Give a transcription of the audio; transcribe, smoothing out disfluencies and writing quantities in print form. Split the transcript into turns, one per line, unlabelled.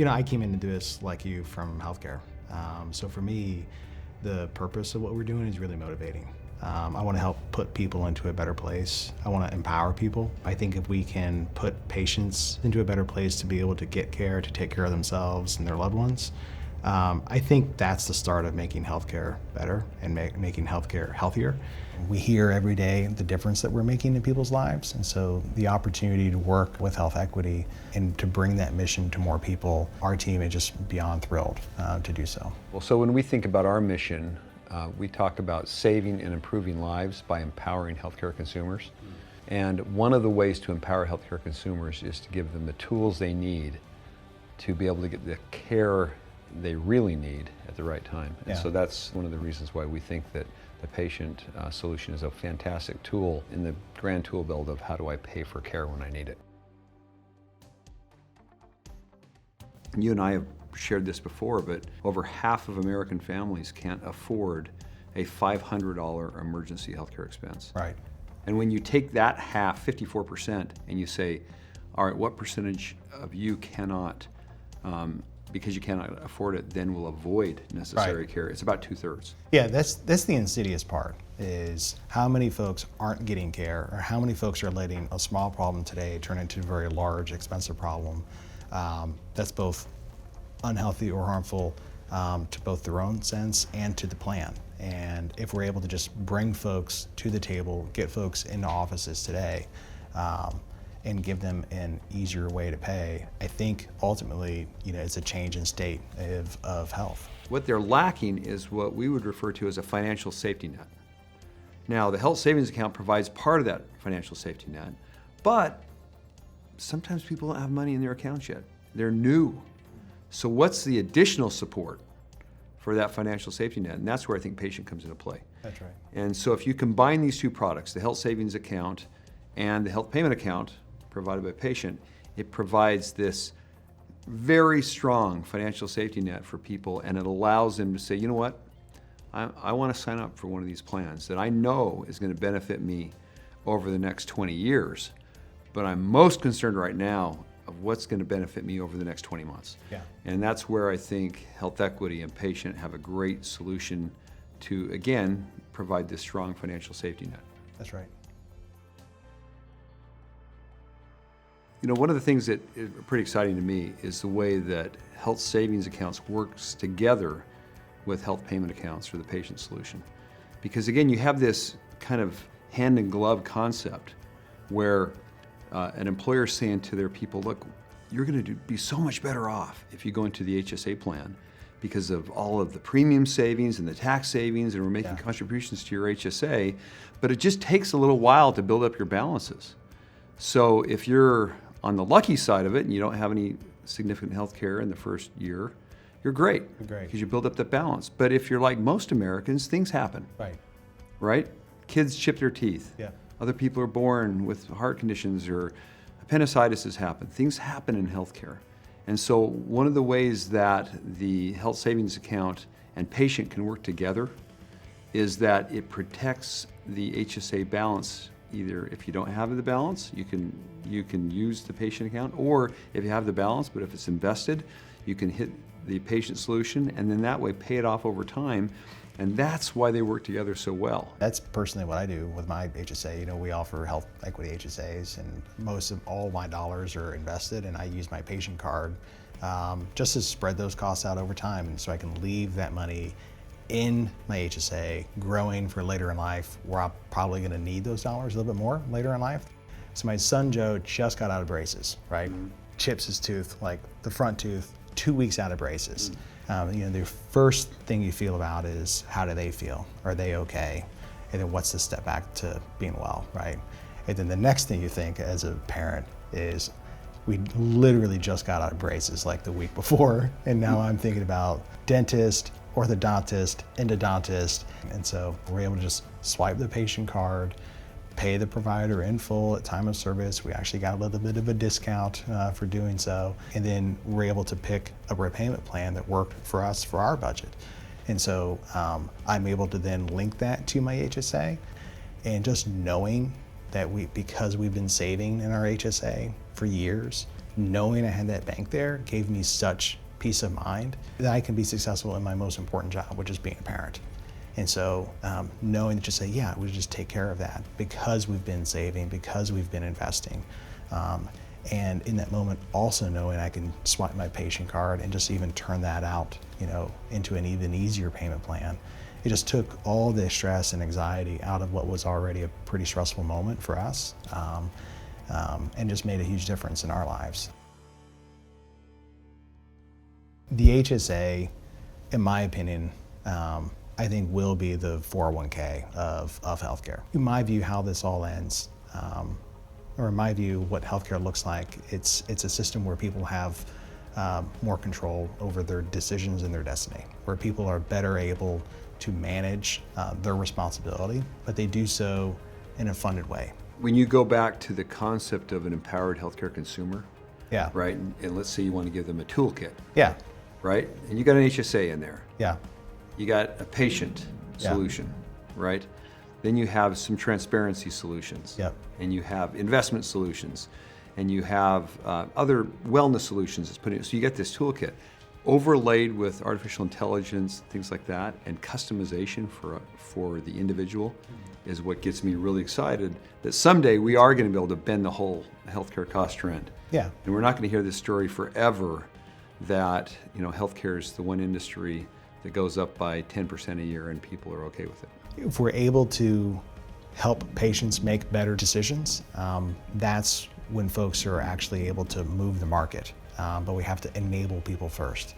I came into this like you from healthcare. So for me, the purpose of what we're doing is really motivating. I want to help put people into a better place. I want to empower people. I think if we can put patients into a better place to be able to get care, to take care of themselves and their loved ones, I think that's the start of making healthcare better and making healthcare healthier. We hear every day the difference that we're making in people's lives, and so the opportunity to work with HealthEquity and to bring that mission to more people, our team is just beyond thrilled to do so.
Well, so when we think about our mission, we talk about saving and improving lives by empowering healthcare consumers. And one of the ways to empower healthcare consumers is to give them the tools they need to be able to get the care they really need at the right time. And so that's one of the reasons why we think that the patient solution is a fantastic tool in the grand tool belt of how do I pay for care when I need it. You and I have shared this before, but over half of American families can't afford a $500 emergency healthcare expense.
Right.
And when you take that half, 54%, and you say, all right, what percentage of you cannot, because you cannot afford it, then will avoid necessary care? It's about 2/3.
Yeah, that's the insidious part, is how many folks aren't getting care, or how many folks are letting a small problem today turn into a very large, expensive problem that's both unhealthy or harmful to both their own sense and to the plan. And if we're able to just bring folks to the table, get folks into offices today, and give them an easier way to pay, I think ultimately, it's a change in state of health.
What they're lacking is what we would refer to as a financial safety net. Now, the health savings account provides part of that financial safety net, but sometimes people don't have money in their accounts yet. They're new. So what's the additional support for that financial safety net? And that's where I think Paytient comes into play.
That's right.
And so if you combine these two products, the health savings account and the health payment account provided by Paytient, it provides this very strong financial safety net for people, and it allows them to say, you know what, I want to sign up for one of these plans that I know is going to benefit me over the next 20 years, but I'm most concerned right now of what's going to benefit me over the next 20 months.
Yeah.
And that's where I think HealthEquity and Paytient have a great solution to, again, provide this strong financial safety net.
That's right.
One of the things that is pretty exciting to me is the way that health savings accounts works together with health payment accounts for the patient solution. Because again, you have this kind of hand in glove concept where an employer is saying to their people, look, you're going to be so much better off if you go into the HSA plan because of all of the premium savings and the tax savings, and we're making contributions to your HSA, but it just takes a little while to build up your balances. So if you're on the lucky side of it and you don't have any significant health care in the first year, you're great. Because you build up that balance. But if you're like most Americans, things happen. Right? Kids chip their teeth.
Yeah.
Other people are born with heart conditions, or appendicitis has happened. Things happen in healthcare. And so one of the ways that the health savings account and Paytient can work together is that it protects the HSA balance. Either if you don't have the balance, you can use the Paytient account, or if you have the balance, but if it's invested, you can hit the Paytient solution, and then that way pay it off over time. And that's why they work together so well.
That's personally what I do with my HSA. We offer health equity HSAs, and most of all my dollars are invested, and I use my Paytient card just to spread those costs out over time, and so I can leave that money in my HSA growing for later in life, where I'm probably going to need those dollars a little bit more later in life. So my son Joe just got out of braces, right? Chips his tooth, like the front tooth, 2 weeks out of braces. The first thing you feel about is, how do they feel? Are they okay? And then what's the step back to being well, right? And then the next thing you think as a parent is, we literally just got out of braces like the week before, and now I'm thinking about dentist, orthodontist, endodontist. And so we're able to just swipe the Paytient card, pay the provider in full at time of service. We actually got a little bit of a discount for doing so. And then we're able to pick a repayment plan that worked for us for our budget. And so I'm able to then link that to my HSA. And just knowing that because we've been saving in our HSA for years, knowing I had that bank there gave me such peace of mind that I can be successful in my most important job, which is being a parent. And so knowing that just say, yeah, we just take care of that because we've been saving, because we've been investing. And in that moment, also knowing I can swipe my patient card and just even turn that out, into an even easier payment plan. It just took all the stress and anxiety out of what was already a pretty stressful moment for us, and just made a huge difference in our lives. The HSA, in my opinion, I think will be the 401k of healthcare. In my view, how this all ends, or in my view, what healthcare looks like, it's a system where people have more control over their decisions and their destiny, where people are better able to manage their responsibility, but they do so in a funded way.
When you go back to the concept of an empowered healthcare consumer,
Yeah.
right, and let's say you want to give them a toolkit,
Yeah.
right, and you got an HSA in there.
Yeah.
You got a patient
Yeah.
solution, right? Then you have some transparency solutions.
Yep.
And you have investment solutions. And you have other wellness solutions that's put in. So you get this toolkit overlaid with artificial intelligence, things like that, and customization for the individual is what gets me really excited that someday we are going to be able to bend the whole healthcare cost trend.
Yeah.
And we're not going to hear this story forever that healthcare is the one industry that goes up by 10% a year and people are okay with it.
If we're able to help patients make better decisions, that's when folks are actually able to move the market. But we have to enable people first.